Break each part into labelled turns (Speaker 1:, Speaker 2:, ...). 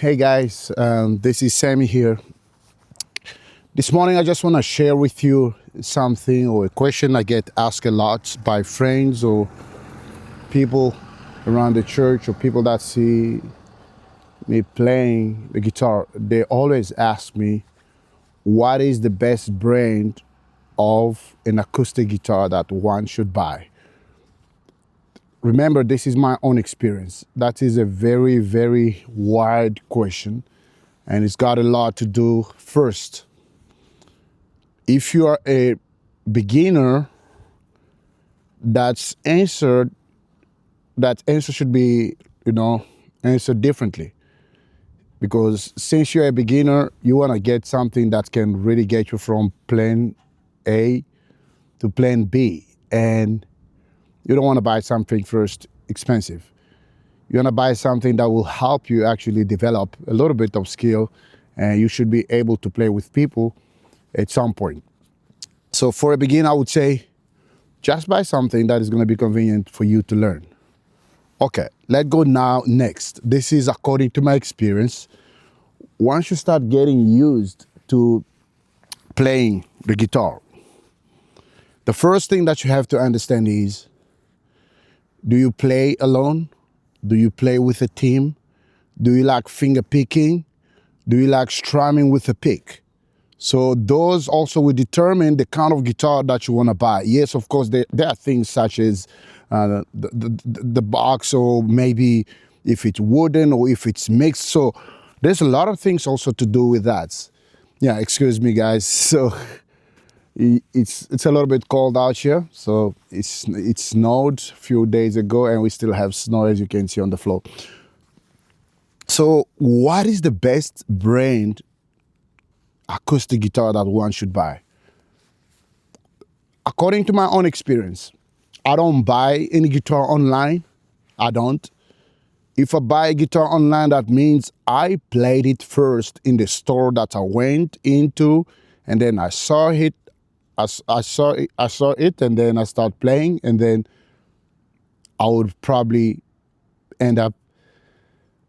Speaker 1: Hey guys, this is Sammy here. This morning I just want to share with you something or a question I get asked a lot by friends or people around the church or people that see me playing the guitar. They always ask me, what is the best brand of an acoustic guitar that one should buy? Remember, this is my own experience. That is a very, very wide question, and it's got a lot to do. First, if you are a beginner, that's answered. That answer should be, answered differently. Because since you're a beginner, you want to get something that can really get you from plan A to plan B, and you don't want to buy something first expensive. You want to buy something that will help you actually develop a little bit of skill, and you should be able to play with people at some point. So for a beginner, I would say just buy something that is going to be convenient for you to learn. Okay, let's go now next. This is according to my experience. Once you start getting used to playing the guitar, the first thing that you have to understand is, do you play alone? Do you play with a team? Do you like finger picking? Do you like strumming with a pick? So those also will determine the kind of guitar that you want to buy. Yes, of course, there are things such as the box, or maybe if it's wooden or if it's mixed. So there's a lot of things also to do with that. Yeah, excuse me, guys. So it's a little bit cold out here. So it snowed a few days ago, and we still have snow, as you can see on the floor. So what is the best brand acoustic guitar that one should buy? According to my own experience, I don't buy any guitar online. I don't. If I buy a guitar online, that means I played it first in the store that I went into, and then I saw it. I saw it, and then I start playing, and then I would probably end up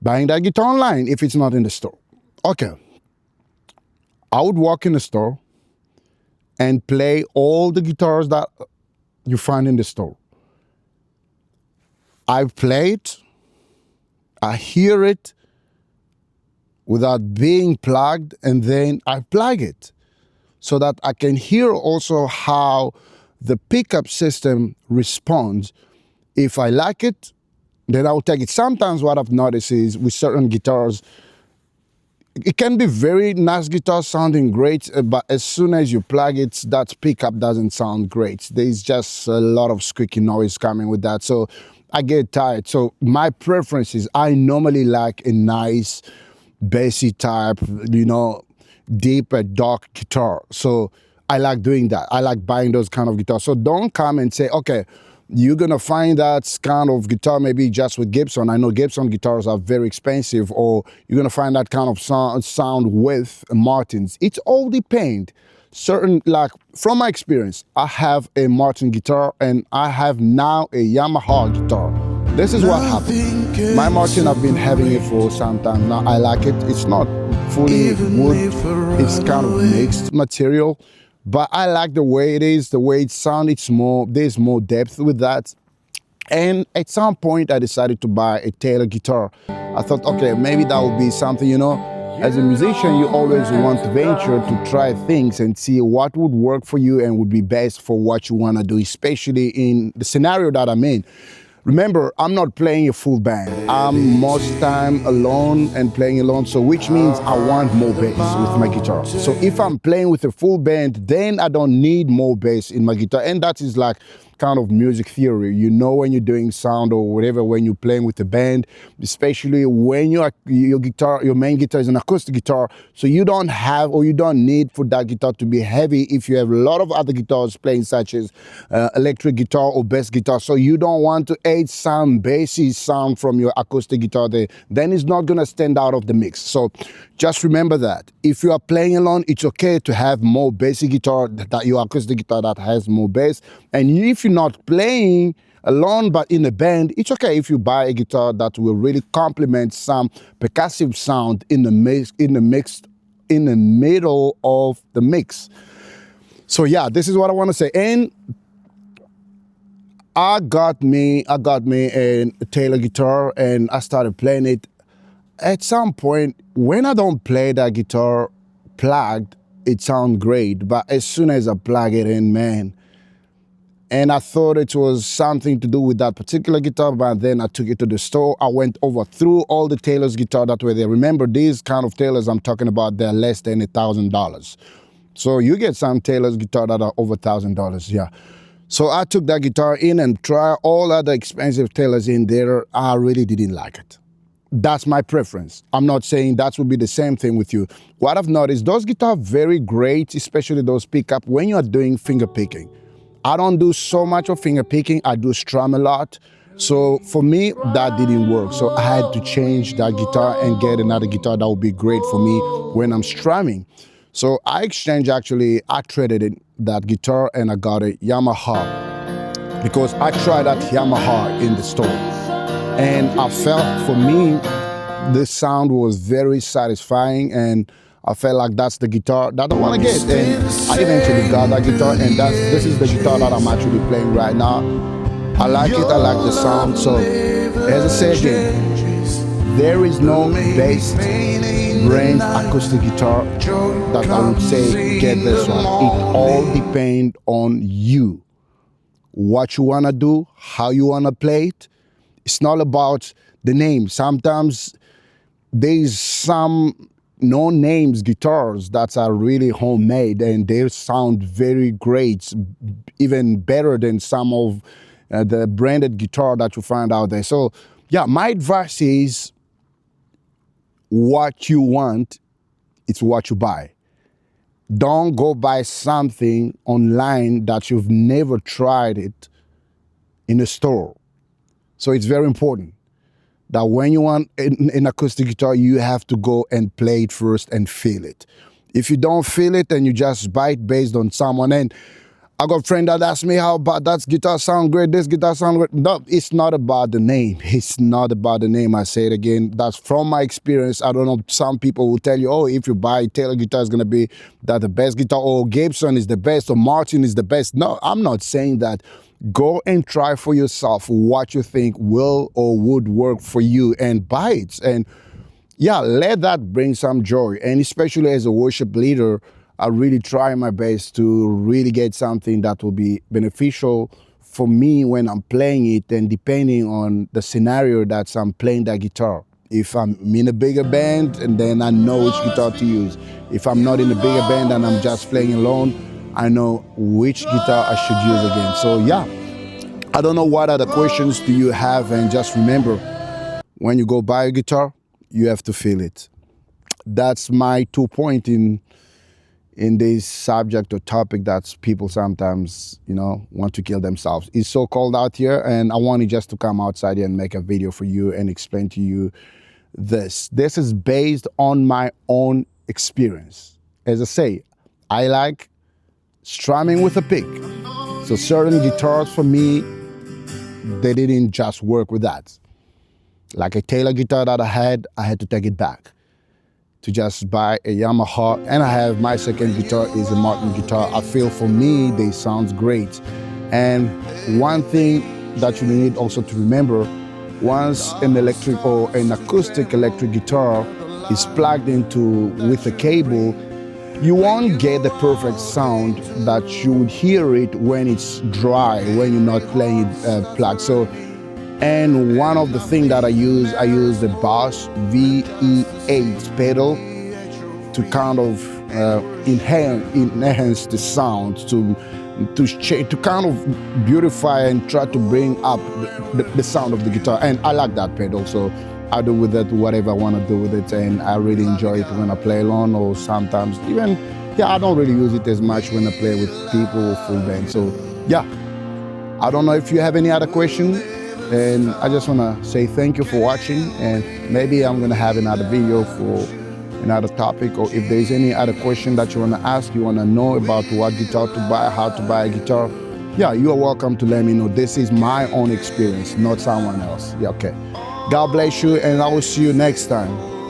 Speaker 1: buying that guitar online if it's not in the store. Okay. I would walk in the store and play all the guitars that you find in the store. I play it, I hear it without being plugged, and then I plug it so that I can hear also how the pickup system responds. If I like it, then I'll take it. Sometimes what I've noticed is with certain guitars, it can be very nice guitar sounding great, but as soon as you plug it, that pickup doesn't sound great. There's just a lot of squeaky noise coming with that. So I get tired. So my preference is, I normally like a nice bassy type, deep and dark guitar. So I like doing that. I like buying those kind of guitars. So don't come and say, okay, you're going to find that kind of guitar maybe just with Gibson. I know Gibson guitars are very expensive, or you're going to find that kind of sound with Martins. It all depends. Like from my experience, I have a Martin guitar and I have now a Yamaha guitar. This is what happened. My Martin, I've been having it for some time now. I like it. It's not fully wood. It's kind of mixed material. But I like the way it is, the way it sounds. There's more depth with that. And at some point, I decided to buy a Taylor guitar. I thought, okay, maybe that would be something, As a musician, you always want to venture to try things and see what would work for you and would be best for what you want to do, especially in the scenario that I'm in. Remember, I'm not playing a full band. I'm most time alone and playing alone, so which means I want more bass with my guitar. So if I'm playing with a full band, then I don't need more bass in my guitar. And that is like kind of music theory. When you're doing sound or whatever, when you're playing with a band, especially when your main guitar is an acoustic guitar, so you don't have or you don't need for that guitar to be heavy if you have a lot of other guitars playing, such as electric guitar or bass guitar. So you don't want to add some bassy sound from your acoustic guitar there. Then it's not going to stand out of the mix. So just remember that. If you are playing alone, it's okay to have more bassy guitar, that your acoustic guitar that has more bass. And if you're not playing alone, but in a band, it's okay if you buy a guitar that will really complement some percussive sound in the middle of the mix. So yeah, this is what I want to say. And I got me a Taylor guitar, and I started playing it. At some point, when I don't play that guitar plugged, it sounds great. But as soon as I plug it in, man, and I thought it was something to do with that particular guitar, but then I took it to the store. I went over through all the Taylor's guitar that were there. Remember, these kind of Taylors I'm talking about, they're less than $1,000. So you get some Taylor's guitar that are over $1,000, yeah. So I took that guitar in and tried all other expensive Taylors in there. I really didn't like it. That's my preference. I'm not saying that would be the same thing with you. What I've noticed, those guitars are very great, especially those pickup when you're doing finger picking. I don't do so much of finger picking. I do strum a lot. So for me, that didn't work. So I had to change that guitar and get another guitar that would be great for me when I'm strumming. So I traded in that guitar and I got a Yamaha because I tried that Yamaha in the store. And I felt, for me, the sound was very satisfying, and I felt like that's the guitar that I want to get. And I eventually got that guitar, and this is the guitar that I'm actually playing right now. I like it, I like the sound. So, as I said again, there is no best brand acoustic guitar that I would say get this one. It all depends on you. What you want to do, how you want to play it. It's not about the name. Sometimes there's some no-names guitars that are really homemade and they sound very great, even better than some of the branded guitar that you find out there. So yeah, my advice is what you want, it's what you buy. Don't go buy something online that you've never tried it in a store. So it's very important that when you want an acoustic guitar, you have to go and play it first and feel it. If you don't feel it, then you just buy it based on someone. And I got a friend that asked me, how about that guitar sound great, this guitar sound great. No, it's not about the name. It's not about the name. I say it again. That's from my experience. I don't know, some people will tell you, oh, if you buy Taylor guitar, it's going to be that the best guitar, or Gibson is the best, or Martin is the best. No, I'm not saying that. Go and try for yourself what you think will or would work for you and buy it. And yeah, let that bring some joy. And especially as a worship leader, I really try my best to really get something that will be beneficial for me when I'm playing it, and depending on the scenario that I'm playing that guitar. If I'm in a bigger band, and then I know which guitar to use. If I'm not in a bigger band and I'm just playing alone, I know which guitar I should use again. So yeah, I don't know what other questions do you have, and just remember, when you go buy a guitar, you have to feel it. That's my 2 points in this subject or topic that people sometimes, want to kill themselves. It's so cold out here, and I wanted just to come outside here and make a video for you and explain to you this. This is based on my own experience. As I say, I like strumming with a pick. So certain guitars for me, they didn't just work with that. Like a Taylor guitar that I had to take it back to just buy a Yamaha. And I have my second guitar is a Martin guitar. I feel for me, they sound great. And one thing that you need also to remember, once an electric or an acoustic electric guitar is plugged into with a cable, you won't get the perfect sound that you would hear it when it's dry, when you're not playing it plugged. So, and one of the things that I use the Boss VE8 pedal to kind of enhance the sound, to kind of beautify and try to bring up the sound of the guitar. And I like that pedal, so I do with it whatever I want to do with it, and I really enjoy it when I play alone, or sometimes even, I don't really use it as much when I play with people or full band. So yeah, I don't know if you have any other questions, and I just want to say thank you for watching, and maybe I'm going to have another video for another topic, or if there's any other question that you want to ask, you want to know about what guitar to buy, how to buy a guitar, Yeah, you are welcome to let me know. This is my own experience, not someone else. Yeah, okay. God bless you, and I will see you next time.